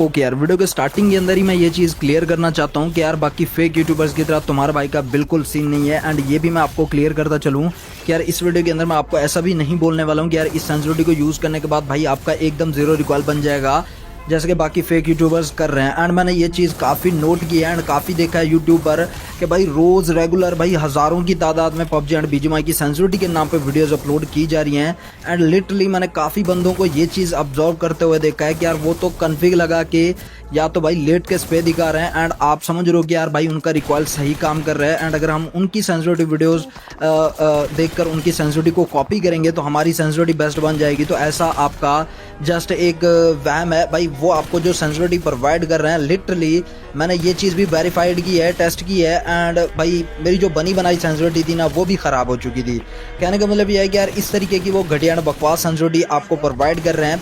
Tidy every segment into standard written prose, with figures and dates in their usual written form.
Okay यार, video के starting के अंदर ही मैं ये चीज़ क्लियर करना चाहता हूँ कि यार बाकी फेक यूट्यूबर्स की तरह तुम्हारा भाई का बिल्कुल सीन नहीं है। एंड ये भी मैं आपको क्लियर करता चलूँ कि यार इस वीडियो के अंदर मैं आपको ऐसा भी नहीं बोलने वाला हूँ कि यार इस सेंसिटिविटी को यूज़ करने के बाद भाई आपका एकदम ज़ीरो रिकॉइल बन जाएगा जैसे कि बाकी फेक यूट्यूबर्स कर रहे हैं। एंड मैंने ये चीज़ काफ़ी नोट की है एंड काफ़ी देखा है यूट्यूब पर कि भाई रोज़ रेगुलर भाई हज़ारों की तादाद में पबजी एंड बीजीएमआई की सेंसिटिविटी के नाम पे वीडियोस अपलोड की जा रही हैं। एंड लिटरली मैंने काफ़ी बंदों को ये चीज़ ऑब्जर्व करते हुए देखा है कि यार वो तो कन्फिग लगा के या तो भाई लेट के स्पे दिखा रहे हैं एंड आप समझ रहे हो कि यार भाई उनका रिकॉइल सही काम कर रहा है। एंड अगर हम उनकी सेंसिटिविटी वीडियोस देखकर उनकी सेंसिटिविटी को कॉपी करेंगे तो हमारी सेंसिटिविटी बेस्ट बन जाएगी। तो ऐसा आपका जस्ट एक वहम है भाई, वो आपको जो सेंसिटिविटी प्रोवाइड कर रहे हैं लिटरली मैंने ये चीज़ भी वेरीफाइड की है, टेस्ट की है। एंड भाई मेरी जो बनी बनाई सेंसिटिविटी थी ना वो भी ख़राब हो चुकी थी। कहने का मतलब ये है कि यार इस तरीके की वो घटिया बकवास सेंसिटिविटी आपको प्रोवाइड कर रहे हैं।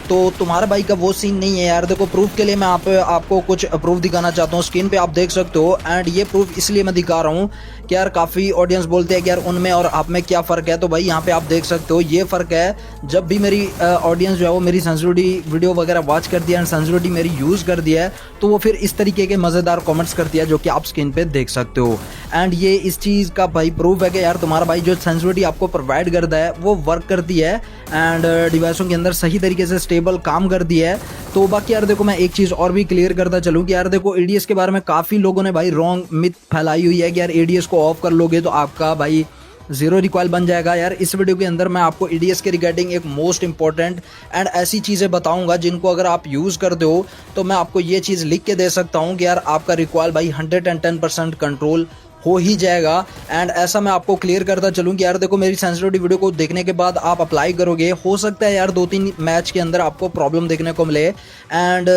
तो तुम्हारा भाई का वो सीन नहीं है यार। देखो प्रूफ के लिए मैं आपको कुछ प्रूफ दिखाना चाहता हूँ। स्क्रीन पे आप देख सकते हो एंड ये प्रूफ इसलिए मैं दिखा रहा हूँ कि यार काफ़ी ऑडियंस बोलते हैं कि यार उनमें और आप में क्या फ़र्क है। तो भाई यहाँ पे आप देख सकते हो ये फ़र्क है, जब भी मेरी ऑडियंस जो है वो मेरी सेंसिटिविटी वीडियो वगैरह वॉच कर दिया एंड सेंसिटिविटी मेरी यूज़ कर दिया है तो वो फिर इस तरीके के मज़ेदार कॉमेंट्स करती है जो कि आप स्क्रीन पर देख सकते हो। एंड ये इस चीज़ का भाई प्रूफ है कि यार तुम्हारा भाई जो सेंसिटिविटी आपको प्रोवाइड करता है वो वर्क करती है एंड डिवाइसों के अंदर सही तरीके से स्टेबल काम करती है। तो बाकी यार देखो मैं एक चीज़ और भी क्लियर करता चलूँ कि यार देखो एडीएस के बारे में काफ़ी लोगों ने भाई रॉन्ग मिथ फैलाई हुई है कि यार एडीएस को ऑफ कर लोगे तो आपका भाई ज़ीरो रिकॉइल बन जाएगा। यार इस वीडियो के अंदर मैं आपको एडीएस के रिगार्डिंग एक मोस्ट इंपॉर्टेंट एंड ऐसी चीज़ें बताऊंगा जिनको अगर आप यूज़ करते हो तो मैं आपको ये चीज़ लिख के दे सकता हूँ कि यार आपका रिकॉइल भाई 110% कंट्रोल हो ही जाएगा। एंड ऐसा मैं आपको क्लियर करता चलूँ कि यार देखो मेरी सेंसिटिविटी वीडियो को देखने के बाद आप अप्लाई करोगे, हो सकता है यार 2-3 मैच के अंदर आपको प्रॉब्लम देखने को मिले। एंड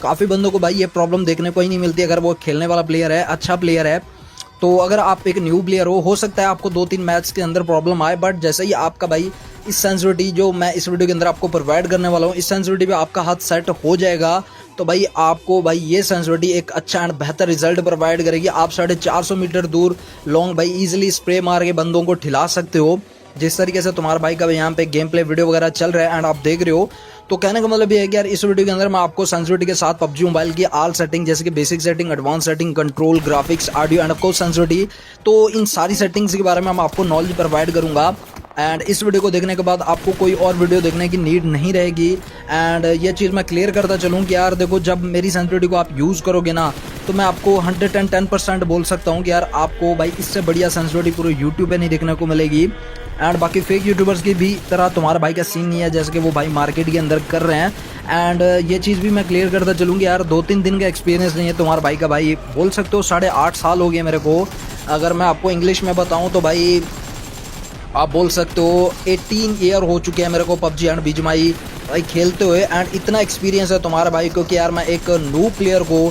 काफ़ी बंदों को भाई ये प्रॉब्लम देखने को ही नहीं मिलती अगर वो खेलने वाला प्लेयर है, अच्छा प्लेयर है। तो अगर आप एक न्यू प्लेयर हो सकता है आपको 2-3 मैच के अंदर प्रॉब्लम आए, बट जैसे ही आपका भाई इस सेंसिटिविटी जो मैं इस वीडियो के अंदर आपको प्रोवाइड करने वाला हूँ इस सेंसिटिविटी पे आपका हाथ सेट हो जाएगा तो भाई आपको भाई ये सेंसिटिविटी एक अच्छा एंड बेहतर रिजल्ट प्रोवाइड करेगी। आप 450 मीटर दूर लॉन्ग भाई इजीली स्प्रे मार के बंदों को ठिला सकते हो जिस तरीके से तुम्हारा भाई का यहाँ पे गेम प्ले वीडियो वगैरह चल रहा है एंड आप देख रहे हो। तो कहने का मतलब ये है कि यार इस वीडियो के अंदर मैं आपको सेंसिटिविटी के साथ पबजी मोबाइल की ऑल सेटिंग जैसे कि basic setting, advance setting, control, graphics, audio end of course sensitivity, तो इन सारी सेटिंग्स के बारे में मैं आपको नॉलेज प्रोवाइड करूंगा। एंड इस वीडियो को देखने के बाद आपको कोई और वीडियो देखने की नीड नहीं रहेगी। एंड ये चीज़ मैं क्लियर करता चलूँ कि यार देखो जब मेरी सेंसिटिविटी को आप यूज़ करोगे ना तो मैं आपको 110% बोल सकता हूँ कि यार आपको भाई इससे बढ़िया सेंसिटिविटी पूरे यूट्यूब पे नहीं देखने को मिलेगी। एंड बाकी फेक यूट्यूबर्स की भी तरह तुम्हारा भाई का सीन नहीं है जैसे कि वो भाई मार्केट के अंदर कर रहे हैं। एंड ये चीज़ भी मैं क्लियर करता चलूँगी यार 2-3 दिन का एक्सपीरियंस नहीं है तुम्हारा भाई का, भाई बोल सकते हो 8.5 साल हो गए मेरे को। अगर मैं आपको इंग्लिश में बताऊँ तो भाई आप बोल सकते हो 18 ईयर हो चुके हैं मेरे को पबजी एंड बीजीएमआई भाई खेलते हुए। एंड इतना एक्सपीरियंस है तुम्हारा भाई को कि यार मैं एक न्यू प्लेयर को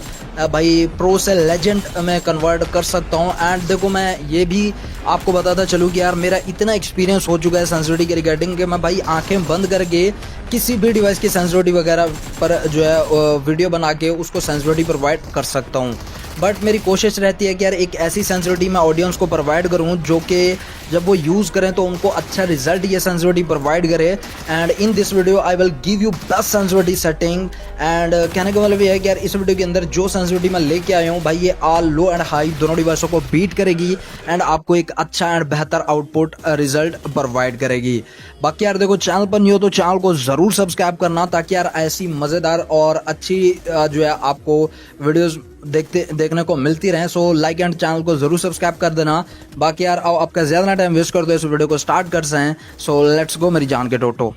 भाई प्रो से लेजेंड में कन्वर्ट कर सकता हूँ। एंड देखो मैं ये भी आपको बताता चलूँ कि यार मेरा इतना एक्सपीरियंस हो चुका है सेंसिटिविटी के रिगार्डिंग कि मैं भाई आंखें बंद करके किसी भी डिवाइस की सेंसिटिविटी वगैरह पर जो है वीडियो बना के उसको सेंसिटिविटी प्रोवाइड कर सकता हूँ। बट मेरी कोशिश रहती है कि यार एक ऐसी सेंसिटिविटी मैं ऑडियंस को प्रोवाइड करूँ जो कि जब वो यूज़ करें तो उनको अच्छा रिजल्ट ये सेंसिटिविटी प्रोवाइड करे। And in this video I will give you best sensitivity setting. And कहने का मतलब ये है कि यार इस वीडियो के अंदर जो सेंसिटिविटी मैं लेके आया हूँ भाई ये ऑल लो एंड हाई दोनों डिवाइसों को बीट करेगी एंड आपको एक अच्छा एंड बेहतर आउटपुट रिजल्ट प्रोवाइड करेगी। बाकी यार देखो चैनल पर नहीं हो तो चैनल को ज़रूर सब्सक्राइब करना ताकि यार ऐसी मज़ेदार और अच्छी जो है आपको वीडियोज़ देखने को मिलती रहे। सो लाइक एंड चैनल को जरूर सब्सक्राइब कर देना। बाकी यार आओ आपका ज़्यादा ना टाइम वेस्ट कर दो, इस वीडियो को स्टार्ट कर सकें। सो लेट्स गो मेरी जान के टोटो।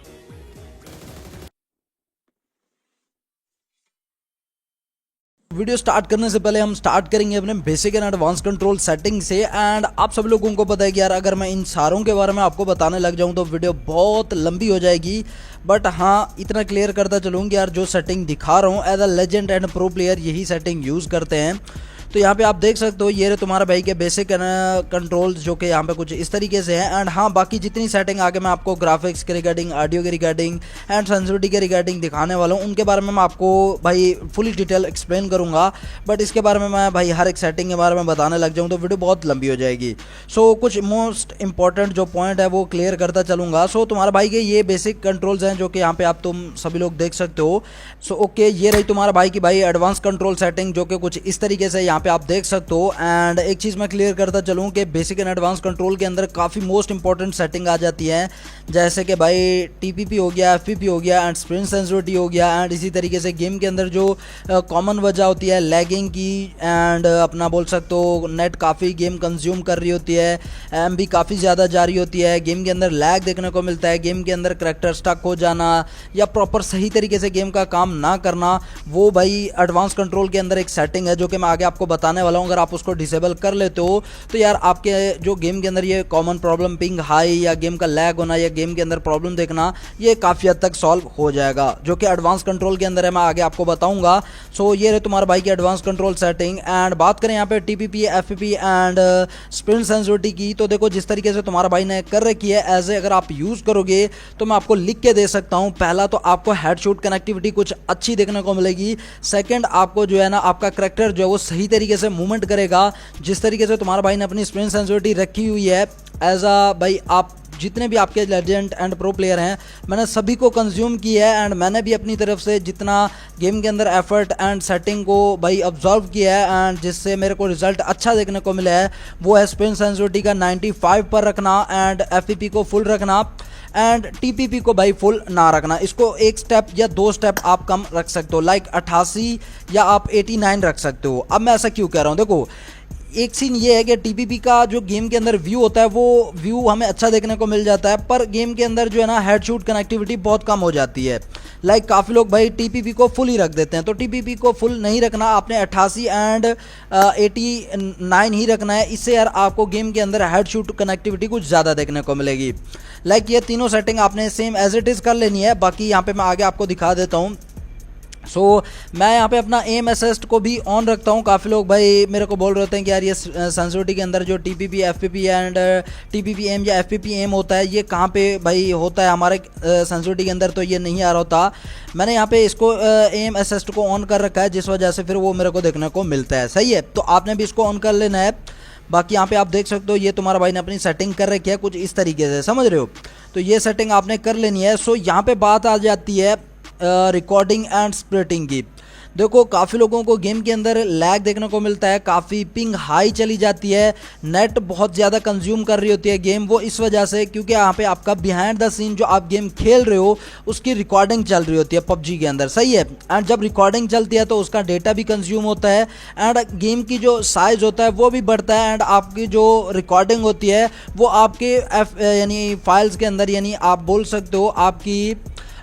वीडियो स्टार्ट करने से पहले हम स्टार्ट करेंगे अपने basic and advance control setting से। एंड आप सब लोगों को पता है कि यार अगर मैं इन सारों के बारे में आपको बताने लग जाऊं तो वीडियो बहुत लंबी हो जाएगी। बट हाँ इतना क्लियर करता चलूँ कि यार जो सेटिंग दिखा रहा हूँ as a legend and pro player यही सेटिंग यूज़ करते हैं। तो यहाँ पे आप देख सकते हो ये रहे तुम्हारा भाई के बेसिक कंट्रोल्स जो कि यहाँ पे कुछ इस तरीके से है। एंड हाँ, बाकी जितनी सेटिंग आगे मैं आपको ग्राफिक्स के रिगार्डिंग, ऑडियो के रिगार्डिंग एंड सेंसिटिविटी के रिगार्डिंग दिखाने वाला हूँ, उनके बारे में मैं आपको भाई फुली डिटेल एक्सप्लेन करूँगा। बट इसके बारे में मैं भाई हर एक सेटिंग के बारे में बताने लग जाऊँ तो वीडियो बहुत लंबी हो जाएगी। सो कुछ मोस्ट इंपॉर्टेंट जो पॉइंट है वो क्लियर करता चलूँगा। सो तुम्हारा भाई के ये बेसिक कंट्रोल्स हैं जो कि यहाँ पे आप तुम सभी लोग देख सकते हो। सो ओके, ये रही तुम्हारा भाई की भाई एडवांस कंट्रोल सेटिंग जो कि कुछ इस तरीके से यहाँ पे आप देख सकते हो। एंड एक चीज़ मैं क्लियर करता चलूँ कि बेसिक एंड एडवांस कंट्रोल के अंदर काफ़ी मोस्ट इंपॉर्टेंट सेटिंग आ जाती है, जैसे कि भाई टीपीपी हो गया, एफपीपी हो गया एंड स्प्रिंट सेंसिटिविटी हो गया। एंड इसी तरीके से गेम के अंदर जो कॉमन वजह होती है लैगिंग की, एंड अपना बोल सकते हो नेट काफ़ी गेम कंज्यूम कर रही होती है, एमबी काफ़ी ज़्यादा जा रही होती है, गेम के अंदर लैग देखने को मिलता है, गेम के अंदर करैक्टर स्टक हो जाना या प्रॉपर सही तरीके से गेम का काम ना करना, वो भाई एडवांस कंट्रोल के अंदर एक सेटिंग है जो कि मैं आगे आपको बताने वाला हूँ। अगर आप उसको डिसेबल कर लेते हो तो यार आपके जो गेम के अंदर ये कॉमन प्रॉब्लम पिंग हाई या गेम का लैग होना या गेम के अंदर प्रॉब्लम देखना, ये काफ़ी हद तक सॉल्व हो जाएगा, जो कि एडवांस कंट्रोल के अंदर है, मैं आगे आपको बताऊंगा। सो ये रहे तुम्हारा भाई की एडवांस कंट्रोल सेटिंग। एंड बात करें यहाँ पे TPP, FPP and sprint sensitivity की, तो देखो जिस तरीके से तुम्हारा भाई ने कर रखी है एज ए, अगर आप यूज़ करोगे तो मैं आपको लिख के दे सकता हूँ। पहला तो आपको हेडशॉट कनेक्टिविटी कुछ अच्छी देखने को मिलेगी। सेकंड, आपको जो है ना आपका करैक्टर जो है वो सही तरीके से मूवमेंट करेगा, जिस तरीके से तुम्हारा भाई ने अपनी स्प्रिंट सेंसिटिविटी रखी हुई है। एज अ भाई आप जितने भी आपके लेजेंड एंड प्रो प्लेयर हैं मैंने सभी को कंज्यूम किया है, एंड मैंने भी अपनी तरफ से जितना गेम के अंदर एफर्ट एंड सेटिंग को भाई ऑब्जर्व किया है एंड जिससे मेरे को रिजल्ट अच्छा देखने को मिला है, वो है स्प्रिंट सेंसिटिविटी का 95 पर रखना एंड एफपीपी को फुल रखना एंड टीपीपी को भाई फुल ना रखना। इसको एक स्टेप या दो स्टेप आप कम रख सकते हो, लाइक 88 या आप 89 रख सकते हो। अब मैं ऐसा क्यों कह रहा हूँ, देखो एक सीन ये है कि टीपीपी का जो गेम के अंदर व्यू होता है वो व्यू हमें अच्छा देखने को मिल जाता है, पर गेम के अंदर जो है ना हेडशॉट कनेक्टिविटी बहुत कम हो जाती है। लाइक काफ़ी लोग भाई टीपीपी को फुल ही रख देते हैं, तो टीपीपी को फुल नहीं रखना, आपने 88 एंड 89 ही रखना है। इससे यार आपको गेम के अंदर हेडशॉट कनेक्टिविटी कुछ ज़्यादा देखने को मिलेगी। लाइक ये तीनों सेटिंग आपने सेम एज इट इज़ कर लेनी है, बाकी यहाँ पे मैं आगे आपको दिखा देता हूँ। सो मैं यहाँ पे अपना एम असिस्ट को भी ऑन रखता हूँ। काफ़ी लोग भाई मेरे को बोल रहे होते हैं कि यार ये सेंसिटिविटी के अंदर जो TPP, FPP and TPP M या एफपीपी एम होता है, ये कहाँ पे भाई होता है हमारे सेंसिटिविटी के अंदर, तो ये नहीं आ रहा होता। मैंने यहाँ पे इसको एम असिस्ट को ऑन कर रखा है, जिस वजह से फिर वो मेरे को देखने को मिलता है। सही है, तो आपने भी इसको ऑन कर लेना है। बाकी यहाँ पे आप देख सकते हो ये तुम्हारा भाई ने अपनी सेटिंग कर रखी है कुछ इस तरीके से, समझ रहे हो, तो ये सेटिंग आपने कर लेनी है। सो यहाँ पे बात आ जाती है रिकॉर्डिंग एंड स्प्लिटिंग की। देखो काफ़ी लोगों को गेम के अंदर लैग देखने को मिलता है, काफ़ी पिंग हाई चली जाती है, नेट बहुत ज़्यादा कंज्यूम कर रही होती है गेम, वो इस वजह से क्योंकि यहाँ पे आपका बिहाइंड द सीन जो आप गेम खेल रहे हो उसकी रिकॉर्डिंग चल रही होती है पबजी के अंदर। सही है, एंड जब रिकॉर्डिंग चलती है तो उसका डेटा भी कंज्यूम होता है एंड गेम की जो साइज़ होता है वो भी बढ़ता है, एंड आपकी जो रिकॉर्डिंग होती है वो आपके यानी फाइल्स के अंदर, यानी आप बोल सकते हो आपकी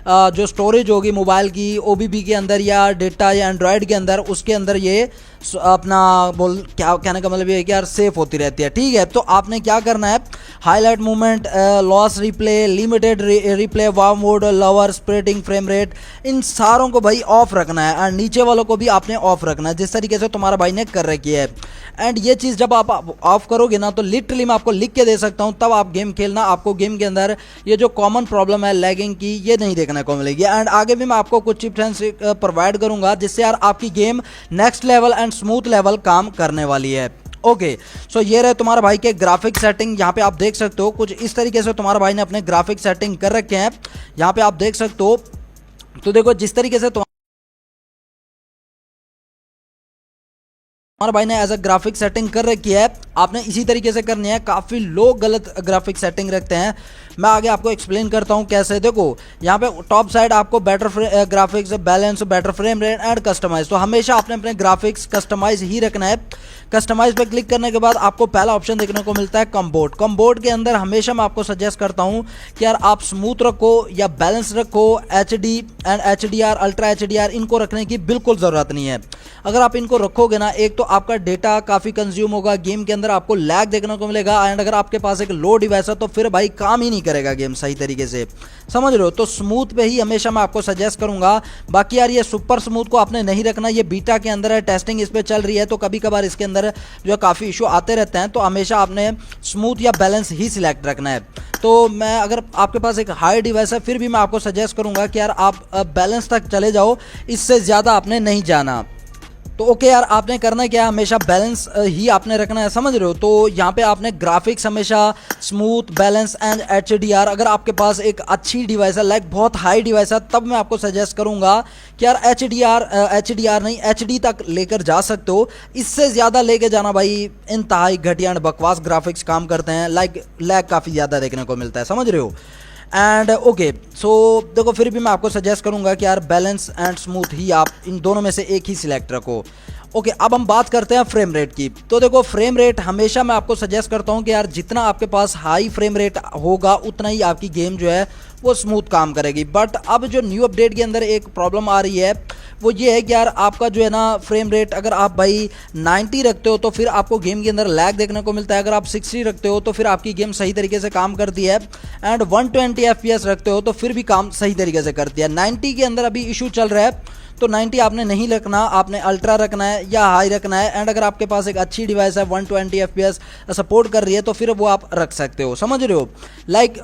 जो स्टोरेज होगी मोबाइल की ओबीबी के अंदर या डेटा या एंड्रॉयड के अंदर, उसके अंदर ये अपना बोल क्या कहने का मतलब ये है कि यार सेफ होती रहती है। ठीक है, तो आपने क्या करना है, highlight movement, loss replay, limited replay, wow mode, lower spreading frame rate, इन सारों को भाई ऑफ रखना है एंड नीचे वालों को भी आपने ऑफ रखना है, जिस तरीके से तुम्हारा भाई ने कर रखी है। एंड ये चीज़ जब आप ऑफ करोगे ना तो लिटरली मैं आपको लिख के दे सकता हूँ, तब आप गेम खेलना, आपको गेम के अंदर ये जो कॉमन प्रॉब्लम है लैगिंग की ये नहीं देखने को मिलेगी। एंड आगे भी मैं आपको कुछ टिप्स एंड प्रोवाइड करूंगा जिससे यार आपकी game next level and smooth level काम करने वाली है। ओके, सो ये रहे तुम्हारा भाई के ग्राफिक सेटिंग। यहाँ पे आप देख सकते हो कुछ इस तरीके से तुम्हारा भाई ने अपने ग्राफिक सेटिंग कर रखे हैं, यहाँ पे आप देख सकते हो। तो देखो जिस तरीके से हमारे भाई ने एज अ ग्राफिक सेटिंग कर रखी है, आपने इसी तरीके से करनी है। काफ़ी लोग गलत ग्राफिक सेटिंग रखते हैं, मैं आगे आपको एक्सप्लेन करता हूं कैसे। देखो यहाँ पे टॉप साइड आपको better graphics, balance, better frame rate and customise, तो हमेशा आपने अपने ग्राफिक्स कस्टमाइज ही रखना है। कस्टमाइज पे क्लिक करने के बाद आपको पहला ऑप्शन देखने को मिलता है कंपोर्ट। कंपोर्ट के अंदर हमेशा मैं आपको सजेस्ट करता हूं कि यार आप स्मूथ रखो या बैलेंस रखो, HD and HDR, ultra HDR इनको रखने की बिल्कुल ज़रूरत नहीं है। अगर आप इनको रखोगे ना, एक तो आपका डेटा काफ़ी कंज्यूम होगा, गेम के अंदर आपको लैग देखने को मिलेगा, एंड अगर आपके पास एक लो डिवाइस है तो फिर भाई काम ही नहीं करेगा गेम सही तरीके से, समझ रहे हो। तो स्मूथ पे ही हमेशा मैं आपको सजेस्ट करूंगा। बाकी यार ये सुपर स्मूथ को आपने नहीं रखना, ये बीटा के अंदर है, टेस्टिंग इस पर चल रही है, तो कभी कभार इसके अंदर जो है काफ़ी इशू आते रहते हैं, तो हमेशा आपने स्मूथ या बैलेंस ही सिलेक्ट रखना है। तो मैं, अगर आपके पास एक हाई डिवाइस है फिर भी मैं आपको सजेस्ट करूंगा कि यार आप बैलेंस तक चले जाओ, इससे ज़्यादा आपने नहीं जाना। तो ओके यार, आपने करना क्या है, हमेशा बैलेंस ही आपने रखना है, समझ रहे हो। तो यहाँ पे आपने ग्राफिक्स हमेशा स्मूथ, बैलेंस एंड HDR, अगर आपके पास एक अच्छी डिवाइस है, लाइक बहुत हाई डिवाइस है, तब मैं आपको सजेस्ट करूँगा कि यार HDR नहीं HD तक लेकर जा सकते हो। इससे ज़्यादा लेके जाना भाई इंतहाई घटिया एंड बकवास ग्राफिक्स काम करते हैं, लाइक लैग काफ़ी ज़्यादा देखने को मिलता है, समझ रहे हो। एंड ओके, सो देखो फिर भी मैं आपको सजेस्ट करूंगा कि यार बैलेंस एंड स्मूथ ही आप इन दोनों में से एक ही सिलेक्ट रखो। ओके, अब हम बात करते हैं फ्रेम रेट की। तो देखो फ्रेम रेट हमेशा मैं आपको सजेस्ट करता हूं कि यार जितना आपके पास हाई फ्रेम रेट होगा उतना ही आपकी गेम जो है वो स्मूथ काम करेगी। बट अब जो न्यू अपडेट के अंदर एक प्रॉब्लम आ रही है वो ये है कि यार आपका जो है ना फ्रेम रेट, अगर आप भाई 90 रखते हो तो फिर आपको गेम के अंदर लैग देखने को मिलता है, अगर आप 60 रखते हो तो फिर आपकी गेम सही तरीके से काम करती है, एंड 120 FPS रखते हो तो फिर भी काम सही तरीके से करती है। 90 के अंदर अभी इशू चल रहा है, तो 90 आपने नहीं रखना, आपने अल्ट्रा रखना है या हाई रखना है। एंड अगर आपके पास एक अच्छी डिवाइस है 120 FPS सपोर्ट कर रही है तो फिर वो आप रख सकते हो, समझ रहे हो। लाइक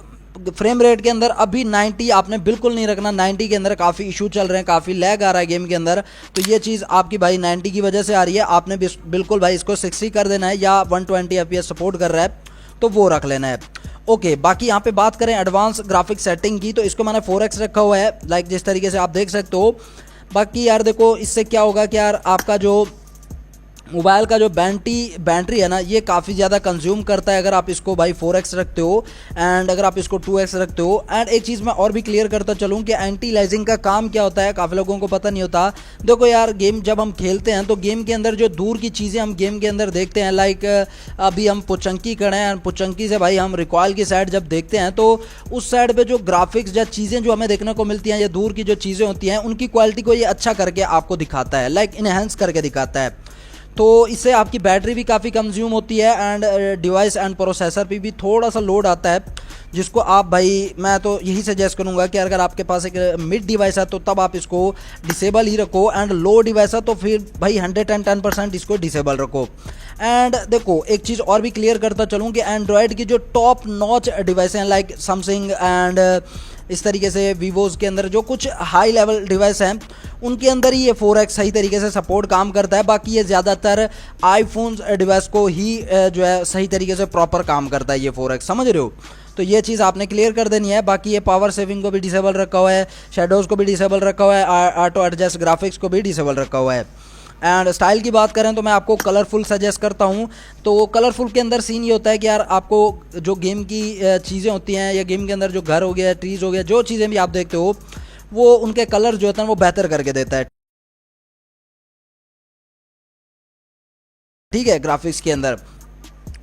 फ्रेम रेट के अंदर अभी 90 आपने बिल्कुल नहीं रखना, 90 के अंदर काफ़ी इशू चल रहे हैं, काफ़ी लैग आ रहा है गेम के अंदर, तो ये चीज़ आपकी भाई 90 की वजह से आ रही है। आपने बिल्कुल भाई इसको 60 कर देना है, या 120 FPS सपोर्ट कर रहा है तो वो रख लेना है। ओके, बाकी यहाँ पे बात करें एडवांस ग्राफिक सेटिंग की, तो इसको मैंने 4x रखा हुआ है, लाइक जिस तरीके से आप देख सकते हो। बाकी यार देखो इससे क्या होगा कि यार आपका जो मोबाइल का जो बैटरी है ना, ये काफ़ी ज़्यादा कंज्यूम करता है अगर आप इसको भाई 4x रखते हो, एंड अगर आप इसको 2x रखते हो। एंड एक चीज़ मैं और भी क्लियर करता चलूँ कि एंटी लाइजिंग का काम क्या होता है, काफ़ी लोगों को पता नहीं होता। देखो यार, गेम जब हम खेलते हैं तो गेम के अंदर जो दूर की चीज़ें हम गेम के अंदर देखते हैं, लाइक अभी हम पुचंकी खड़े हैं, पुचंकी से भाई हम रिकॉइल की साइड जब देखते हैं तो उस साइड पर जो ग्राफिक्स या चीज़ें जो हमें देखने को मिलती हैं, या दूर की जो चीज़ें होती हैं उनकी क्वालिटी को ये अच्छा करके आपको दिखाता है, लाइक इनहेंस करके दिखाता है। तो इससे आपकी बैटरी भी काफ़ी कंज्यूम होती है, एंड डिवाइस एंड प्रोसेसर पे भी थोड़ा सा लोड आता है, जिसको आप भाई, मैं तो यही सजेस्ट करूंगा कि अगर आपके पास एक मिड डिवाइस है तो तब आप इसको डिसेबल ही रखो, एंड लो डिवाइस है तो फिर भाई 110% इसको डिसेबल रखो। एंड देखो एक चीज़ और भी क्लियर करता चलूँ कि एंड्रॉयड की जो टॉप नॉच डिवाइस हैं, लाइक सैमसंग एंड इस तरीके से वीवोज़ के अंदर जो कुछ हाई लेवल डिवाइस हैं उनके अंदर ही ये 4x सही तरीके से सपोर्ट काम करता है। बाकी ये ज़्यादातर आईफोन्स डिवाइस को ही जो है सही तरीके से प्रॉपर काम करता है ये 4x, समझ रहे हो। तो ये चीज़ आपने क्लियर कर देनी है। बाकी ये पावर सेविंग को भी डिसेबल रखा हुआ है, शेडोज़ को भी डिसेबल रखा हुआ है, ऑटो एडजस्ट ग्राफिक्स को भी डिसेबल रखा हुआ है। एंड स्टाइल की बात करें तो मैं आपको कलरफुल सजेस्ट करता हूँ। तो कलरफुल के अंदर सीन ये होता है कि यार आपको जो गेम की चीज़ें होती हैं, या गेम के अंदर जो घर हो गया, ट्रीज़ हो गया, जो चीज़ें भी आप देखते हो वो उनके कलर जो होते हैं वो बेहतर करके देता है, ठीक है, ग्राफिक्स के अंदर।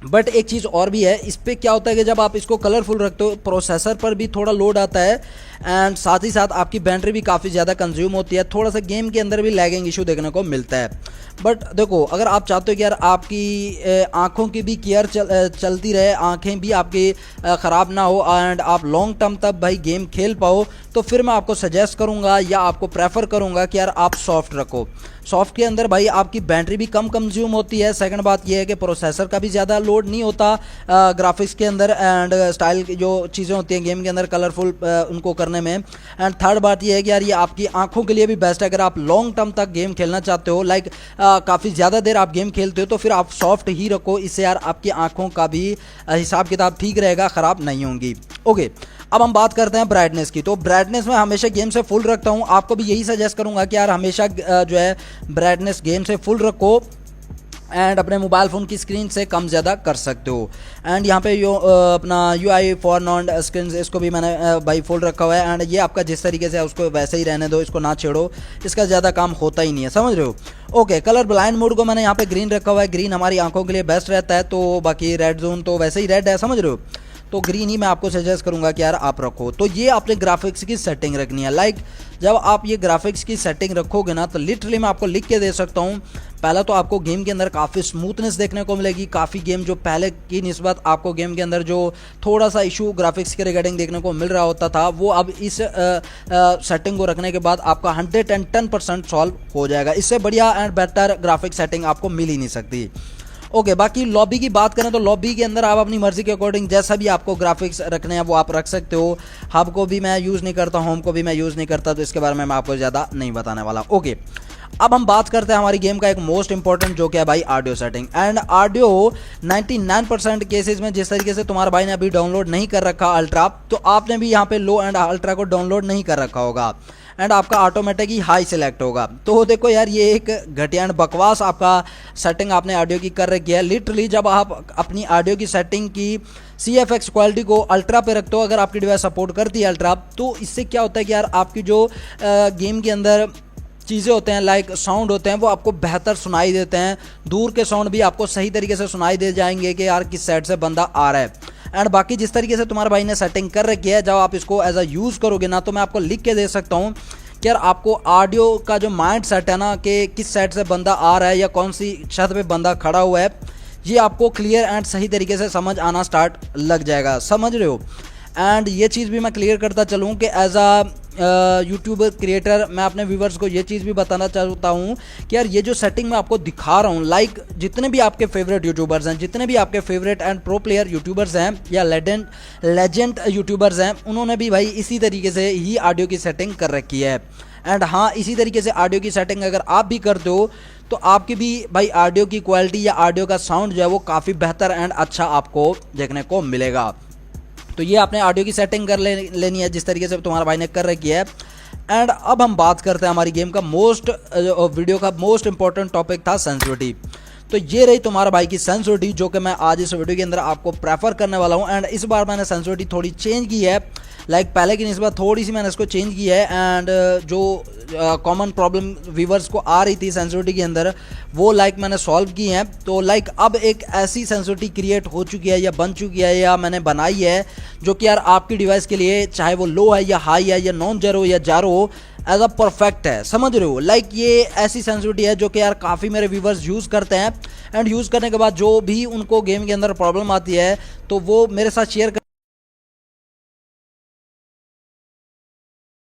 बट एक चीज़ और भी है, इस पर क्या होता है कि जब आप इसको कलरफुल रखते हो प्रोसेसर पर भी थोड़ा लोड आता है, एंड साथ ही साथ आपकी बैटरी भी काफ़ी ज़्यादा कंज्यूम होती है, थोड़ा सा गेम के अंदर भी लैगिंग इशू देखने को मिलता है। बट देखो अगर आप चाहते हो कि यार आपकी आँखों की भी केयर चलती रहे, आँखें भी आपकी ख़राब ना हो, एंड आप लॉन्ग टर्म तक भाई गेम खेल पाओ, तो फिर मैं आपको सजेस्ट करूँगा या आपको प्रेफर करूँगा कि यार आप सॉफ्ट रखो। सॉफ्ट के अंदर भाई आपकी बैटरी भी कम कंज्यूम होती है। सेकंड बात ये है कि प्रोसेसर का भी ज़्यादा लोड नहीं होता ग्राफिक्स के अंदर, एंड स्टाइल की जो चीज़ें होती हैं गेम के अंदर कलरफुल उनको करने में। एंड थर्ड बात ये है कि यार ये आपकी आंखों के लिए भी बेस्ट है। अगर आप लॉन्ग टर्म तक गेम खेलना चाहते हो, लाइक काफ़ी ज़्यादा देर आप गेम खेलते हो, तो फिर आप सॉफ्ट ही रखो, इससे यार आपकी आंखों का भी हिसाब किताब ठीक रहेगा, ख़राब नहीं होंगी। ओके, अब हम बात करते हैं ब्राइटनेस की। तो ब्राइटनेस में हमेशा गेम से फुल रखता हूँ, आपको भी यही सजेस्ट करूँगा कि यार हमेशा जो है ब्राइटनेस गेम से फुल रखो, एंड अपने मोबाइल फ़ोन की स्क्रीन से कम ज़्यादा कर सकते हो। एंड यहाँ पे अपना UI फॉर नॉन स्क्रीन, इसको भी मैंने बाई फुल रखा हुआ है, एंड ये आपका जिस तरीके से है उसको वैसे ही रहने दो, इसको ना छेड़ो, इसका ज़्यादा काम होता ही नहीं है, समझ रहे हो। ओके, कलर ब्लाइंड मोड को मैंने यहाँ पे ग्रीन रखा हुआ है, ग्रीन हमारी आंखों के लिए बेस्ट रहता है। तो बाकी रेड जोन तो वैसे ही रेड है, समझ रहे हो। तो ग्रीन ही मैं आपको सजेस्ट करूंगा कि यार आप रखो। तो ये आपने ग्राफिक्स की सेटिंग रखनी है। लाइक जब आप ये ग्राफिक्स की सेटिंग रखोगे ना तो लिटरली मैं आपको लिख के दे सकता हूँ, पहला तो आपको गेम के अंदर काफ़ी स्मूथनेस देखने को मिलेगी। काफ़ी गेम जो पहले की निस्बत आपको गेम के अंदर जो थोड़ा सा इशू ग्राफिक्स के रिगार्डिंग देखने को मिल रहा होता था, वो अब इस सेटिंग को रखने के बाद आपका 110% सॉल्व हो जाएगा। इससे बढ़िया एंड बेटर ग्राफिक सेटिंग आपको मिल ही नहीं सकती। ओके, बाकी लॉबी की बात करें तो लॉबी के अंदर आप अपनी मर्जी के अकॉर्डिंग जैसा भी आपको ग्राफिक्स रखने हैं वो आप रख सकते हो। हब को भी मैं यूज़ नहीं करता, होम को भी मैं यूज़ नहीं करता, तो इसके बारे में मैं आपको ज़्यादा नहीं बताने वाला। ओके, अब हम बात करते हैं हमारी गेम का एक मोस्ट इंपॉर्टेंट, जो क्या है भाई audio setting. And audio 99% cases में जिस तरीके से तुम्हारे भाई ने अभी डाउनलोड नहीं कर रखा अल्ट्रा, तो आपने भी यहाँ पे लो एंड अल्ट्रा को डाउनलोड नहीं कर रखा होगा एंड आपका ऑटोमेटिक ही हाई सिलेक्ट होगा। तो देखो यार, ये एक घटिया एंड बकवास आपका सेटिंग आपने ऑडियो की कर रखी है। लिटरली जब आप अपनी ऑडियो की सेटिंग की CFX क्वालिटी को अल्ट्रा पे रखते हो, अगर आपकी डिवाइस सपोर्ट करती है अल्ट्रा, तो इससे क्या होता है कि यार आपकी जो गेम के अंदर चीज़ें होते हैं, लाइक साउंड होते हैं, वो आपको बेहतर सुनाई देते हैं। दूर के साउंड भी आपको सही तरीके से सुनाई दे जाएंगे कि यार किस साइड से बंदा आ रहा है। एंड बाकी जिस तरीके से तुम्हारे भाई ने सेटिंग कर रखी है, जब आप इसको एज अ यूज़ करोगे ना, तो मैं आपको लिख के दे सकता हूँ कि यार आपको ऑडियो का जो माइंड सेट है ना, कि किस साइड से बंदा आ रहा है या कौन सी छत पे बंदा खड़ा हुआ है, ये आपको क्लियर एंड सही तरीके से समझ आना स्टार्ट लग जाएगा। समझ रहे हो? एंड ये चीज़ भी मैं क्लियर करता चलूँ कि एज अ यूट्यूबर क्रिएटर मैं अपने व्यूवर्स को ये चीज़ भी बताना चाहता हूँ कि यार ये जो सेटिंग मैं आपको दिखा रहा हूँ, लाइक जितने भी आपके फेवरेट यूट्यूबर्स हैं, जितने भी आपके favourite and pro player YouTubers हैं या लेजेंड यूट्यूबर्स हैं, उन्होंने भी भाई इसी तरीके से ही ऑडियो की सेटिंग कर रखी है। एंड हाँ, इसी तरीके से ऑडियो की सेटिंग अगर आप भी करते हो तो आपकी भी भाई ऑडियो की क्वालिटी या ऑडियो का साउंड जो है वो काफ़ी बेहतर एंड अच्छा आपको देखने को मिलेगा। तो ये आपने ऑडियो की सेटिंग कर लेनी है जिस तरीके से तुम्हारा भाई ने कर रखी है। एंड अब हम बात करते हैं हमारी गेम का वीडियो का मोस्ट इंपॉर्टेंट टॉपिक था सेंसिटिविटी। तो ये रही तुम्हारा भाई की सेंसिटिविटी, जो कि मैं आज इस वीडियो के अंदर आपको प्रेफर करने वाला हूँ। एंड इस बार मैंने सेंसिटिविटी थोड़ी चेंज की है, लाइक पहले की निस्बत थोड़ी सी मैंने इसको चेंज की है। एंड जो कॉमन प्रॉब्लम व्यूवर्स को आ रही थी सेंसिटिविटी के अंदर, वो लाइक मैंने सॉल्व की हैं। तो लाइक अब एक ऐसी सेंसिटिविटी क्रिएट हो चुकी है या बन चुकी है या मैंने बनाई है, जो कि यार आपकी डिवाइस के लिए चाहे वो लो है या हाई है या नॉन जेरो या जारो हो, एज अ परफेक्ट है। समझ रहे हो? लाइक ये ऐसी सेंसिटिविटी है जो कि यार काफ़ी मेरे व्यूवर्स यूज़ करते हैं एंड यूज़ करने के बाद जो भी उनको गेम के अंदर प्रॉब्लम आती है तो वो मेरे साथ शेयर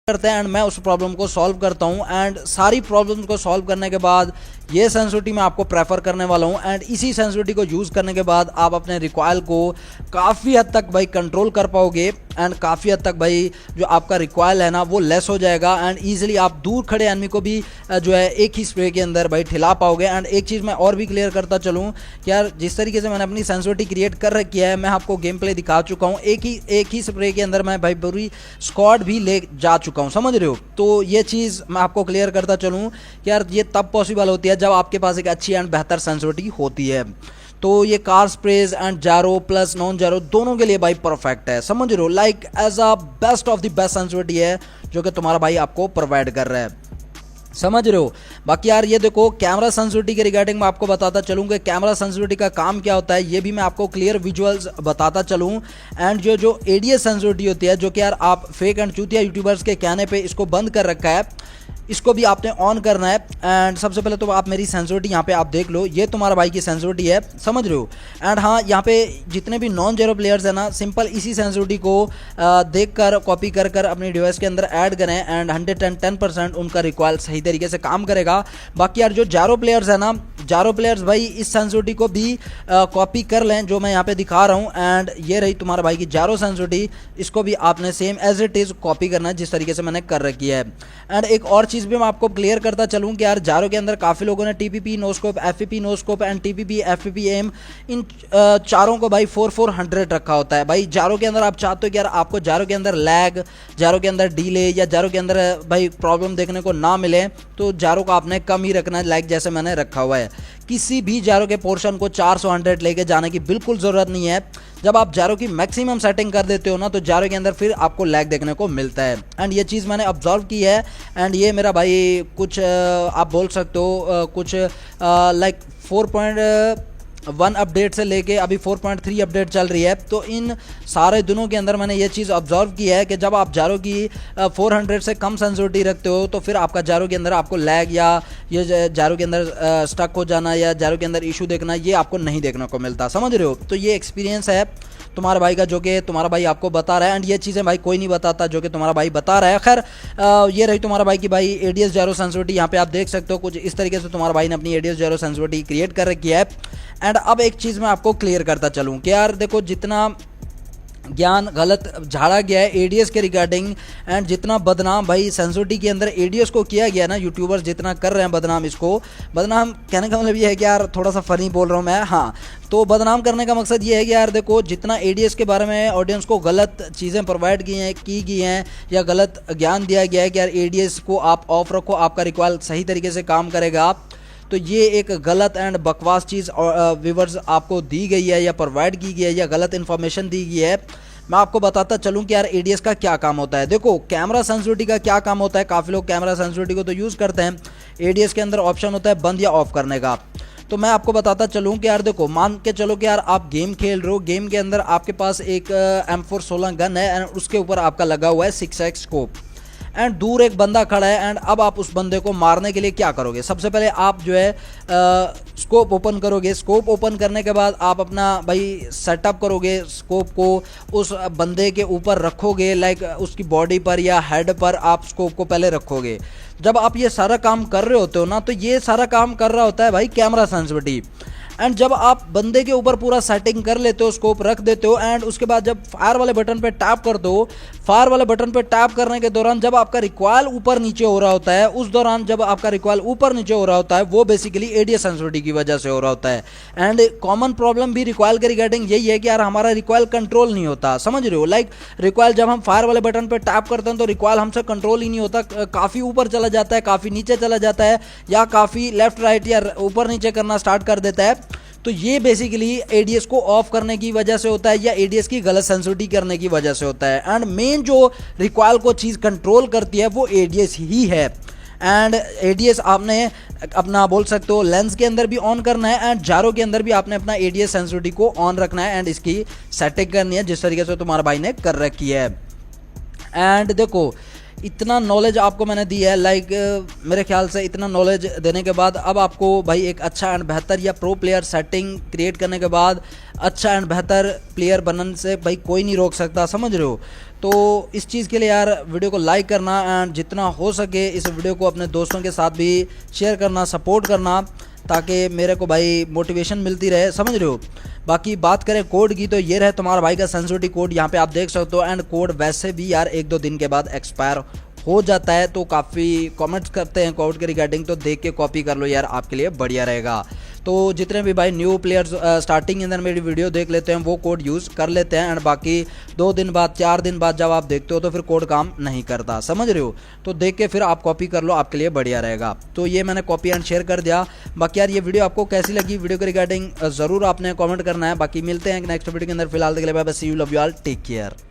करते हैं एंड मैं उस प्रॉब्लम को सॉल्व करता हूं। एंड सारी प्रॉब्लम को सॉल्व करने के बाद ये सेंसिटिविटी मैं आपको प्रेफर करने वाला हूं। एंड इसी सेंसिटिविटी को यूज़ करने के बाद आप अपने रिकॉइल को काफ़ी हद तक भाई कंट्रोल कर पाओगे एंड काफ़ी हद तक भाई जो आपका रिकॉइल है ना वो लेस हो जाएगा। एंड ईजिली आप दूर खड़े एनिमी को भी जो है एक ही स्प्रे के अंदर भाई ठिला पाओगे। एंड एक चीज़ मैं और भी क्लियर करता चलूँ कि यार जिस तरीके से मैंने अपनी सेंसिटिविटी क्रिएट कर रखी है, मैं आपको गेम प्ले दिखा चुका हूँ। एक ही स्प्रे के अंदर मैं भाई पूरी स्क्वाड भी ले जा चुका हूँ। समझ रहे हो? तो ये चीज़ मैं आपको क्लियर करता चलूँ कि यार ये तब पॉसिबल होती है जब आपके पास एक अच्छी एंड बेहतर सेंसिटिविटी होती है। तो ये कार स्प्रेज एंड जारो प्लस नॉन जारो दोनों के लिए भाई परफेक्ट है। समझ रहे हो? Like as a best of the best sensitivity है जो कि तुम्हारा भाई आपको प्रोवाइड कर रहा है। समझ रहे हो? बाकी यार ये देखो, कैमरा सेंसिटिविटी के रिगार्डिंग मैं आपको बताता चलूँ कि कैमरा सेंसिटिविटी का काम क्या होता है, ये भी मैं आपको क्लियर विजुअल्स बताता चलूँ। एंड जो ADS सेंसिटिविटी होती है, जो कि यार आप फेक एंड चूतिया यूट्यूबर्स के कहने पे इसको बंद कर रखा है, इसको भी आपने ऑन करना है। एंड सबसे पहले तो आप मेरी सेंसिटिविटी यहाँ पे आप देख लो, ये तुम्हारा भाई की सेंसिटिविटी है। समझ रहे हो? एंड हाँ, यहाँ पे जितने भी नॉन जेरो प्लेयर्स हैं ना, सिंपल इसी सेंसिटिविटी को देख कर कॉपी कर अपनी डिवाइस के अंदर ऐड करें एंड 110% उनका रिकॉइल सही तरीके से काम करेगा। बाकी यार जो जारो प्लेयर्स है ना, जारो प्लेयर्स भाई इस सेंसिटिविटी को भी कॉपी कर लें जो मैं यहाँ पे दिखा रहा हूँ। एंड ये रही तुम्हारा भाई की जारो सेंसिटिविटी, इसको भी आपने same as it is copy करना है जिस तरीके से मैंने कर रखी है। एंड एक और चीज़ भी मैं आपको क्लियर करता चलूँ कि यार जारो के अंदर काफ़ी लोगों ने TPP noscope, FPP noscope and TPP FPP aim, इन चारों को भाई 4400 रखा होता है। भाई जारो के अंदर आप चाहते हो कि यार आपको जारो के अंदर लैग, जारो के अंदर डिले या जारो के अंदर भाई प्रॉब्लम देखने को ना मिले, तो जारो को आपने कम ही रखना है, लाइक जैसे मैंने रखा हुआ है। किसी भी जारो के पोर्शन को 400 लेके जाने की बिल्कुल ज़रूरत नहीं है। जब आप जारो की मैक्सिमम सेटिंग कर देते हो ना, तो जारो के अंदर फिर आपको लैग देखने को मिलता है। एंड ये चीज़ मैंने ऑब्जर्व की है। एंड ये मेरा भाई कुछ आप बोल सकते हो कुछ लाइक 4.1 अपडेट से लेके अभी 4.3 अपडेट चल रही है। तो इन सारे दिनों के अंदर मैंने ये चीज़ ऑब्जर्व की है कि जब आप जारो की 400 से कम सेंसिटिविटी रखते हो तो फिर आपका जारो के अंदर आपको लैग या ये जारो के अंदर स्टक हो जाना या जारो के अंदर इशू देखना, ये आपको नहीं देखने को मिलता, समझ रहे हो। तो ये एक्सपीरियंस है तुम्हारा भाई का, जो कि तुम्हारा भाई आपको बता रहा है। एंड ये चीज़ें भाई कोई नहीं बताता, जो कि तुम्हारा भाई बता रहा है। खैर ये रही तुम्हारा भाई की भाई एडीएस जारो सेंसिटिविटी। यहाँ पे आप देख सकते हो कुछ इस तरीके से तुम्हारा भाई ने अपनी एडीएस जारो सेंसिटिविटी क्रिएट कर रखी है। एंड अब एक चीज़ मैं आपको क्लियर करता चलूँ कि यार देखो, जितना ज्ञान गलत झाड़ा गया है एडीएस के रिगार्डिंग एंड जितना बदनाम भाई सेंसिटिविटी के अंदर एडीएस को किया गया ना, यूट्यूबर्स जितना कर रहे हैं बदनाम, इसको बदनाम कहने का मतलब ये है कि यार थोड़ा सा फनी बोल रहा हूँ मैं, हाँ। तो बदनाम करने का मकसद ये है कि यार देखो, जितना एडीएस के बारे में ऑडियंस को गलत चीज़ें प्रोवाइड की गई हैं या गलत ज्ञान दिया गया है कि यार एडीएस को आप ऑफ रखो, आपका रिकॉइल सही तरीके से काम करेगा, तो ये एक गलत एंड बकवास चीज़ व्यूवर्स आपको दी गई है या प्रोवाइड की गई है या गलत इन्फॉर्मेशन दी गई है। मैं आपको बताता चलूं कि यार एडीएस का क्या काम होता है। देखो, कैमरा सेंसिटिविटी का क्या काम होता है, काफ़ी लोग कैमरा सेंसिटिविटी को तो यूज़ करते हैं। एडीएस के अंदर ऑप्शन होता है बंद या ऑफ करने का। तो मैं आपको बताता चलूं कि यार देखो, मान के चलो कि यार आप गेम खेल रहे हो, गेम के अंदर आपके पास एक M416 गन है एंड उसके ऊपर आपका लगा हुआ है 6x स्कोप एंड दूर एक बंदा खड़ा है एंड अब आप उस बंदे को मारने के लिए क्या करोगे, सबसे पहले आप जो है स्कोप ओपन करोगे। स्कोप ओपन करने के बाद आप अपना भाई सेटअप करोगे, स्कोप को उस बंदे के ऊपर रखोगे, लाइक उसकी बॉडी पर या हेड पर आप स्कोप को पहले रखोगे। जब आप ये सारा काम कर रहे होते हो ना, तो ये सारा काम कर रहा होता है भाई कैमरा सेंसिटिविटी। एंड जब आप बंदे के ऊपर पूरा सेटिंग कर लेते हो, स्कोप रख देते हो एंड उसके बाद जब फायर वाले बटन पे टैप कर दो, फायर वाले बटन पे टैप करने के दौरान जब आपका रिकॉइल ऊपर नीचे हो रहा होता है, उस दौरान जब आपका रिकॉइल ऊपर नीचे हो रहा होता है, वो बेसिकली एडीएस सेंसिटिविटी की वजह से हो रहा होता है। एंड कॉमन प्रॉब्लम भी रिकॉइल के रिगार्डिंग यही है कि यार हमारा रिकॉइल कंट्रोल नहीं होता, समझ रहे हो। लाइक रिकॉइल जब हम फायर वाले बटन पे टैप करते हैं तो रिकॉइल हमसे कंट्रोल ही नहीं होता, काफ़ी ऊपर चला जाता है, काफ़ी नीचे चला जाता है या काफ़ी लेफ्ट राइट या ऊपर नीचे करना स्टार्ट कर देता है। तो ये बेसिकली एडीएस को ऑफ करने की वजह से होता है या एडीएस की गलत सेंसिटिविटी करने की वजह से होता है। एंड मेन जो रिकॉइल को चीज़ कंट्रोल करती है वो एडीएस ही है। एंड एडीएस आपने अपना बोल सकते हो लेंस के अंदर भी ऑन करना है एंड जारो के अंदर भी आपने अपना एडीएस सेंसिटिविटी को ऑन रखना है एंड इसकी सेटिंग करनी है जिस तरीके से तुम्हारा भाई ने कर रखी है। एंड देखो, इतना नॉलेज आपको मैंने दी है, लाइक मेरे ख्याल से इतना नॉलेज देने के बाद अब आपको भाई एक अच्छा एंड बेहतर या प्रो प्लेयर सेटिंग क्रिएट करने के बाद अच्छा एंड बेहतर प्लेयर बनने से भाई कोई नहीं रोक सकता, समझ रहे हो। तो इस चीज़ के लिए यार वीडियो को लाइक करना एंड जितना हो सके इस वीडियो को अपने दोस्तों के साथ भी शेयर करना, सपोर्ट करना, ताकि मेरे को भाई मोटिवेशन मिलती रहे, समझ रहे हो। बाकी बात करें कोड की, तो ये रहे तुम्हारा भाई का सेंसिटिविटी कोड, यहाँ पे आप देख सकते हो। एंड कोड वैसे भी यार 1-2 दिन के बाद एक्सपायर हो जाता है, तो काफ़ी कमेंट्स करते हैं कोड के रिगार्डिंग, तो देख के कॉपी कर लो यार, आपके लिए बढ़िया रहेगा। तो जितने भी भाई न्यू प्लेयर्स स्टार्टिंग के अंदर मेरी वीडियो देख लेते हैं वो कोड यूज़ कर लेते हैं एंड बाकी 2 दिन बाद 4 दिन बाद जब आप देखते हो तो फिर कोड काम नहीं करता, समझ रहे हो। तो देख के फिर आप कॉपी कर लो, आपके लिए बढ़िया रहेगा। तो ये मैंने कॉपी एंड शेयर कर दिया। बाकी यार ये वीडियो आपको कैसी लगी, वीडियो के रिगार्डिंग ज़रूर आपने कॉमेंट करना है। बाकी मिलते हैं नेक्स्ट वीडियो के अंदर, फिलहाल के लिए bye bye, see you, love you all, take care.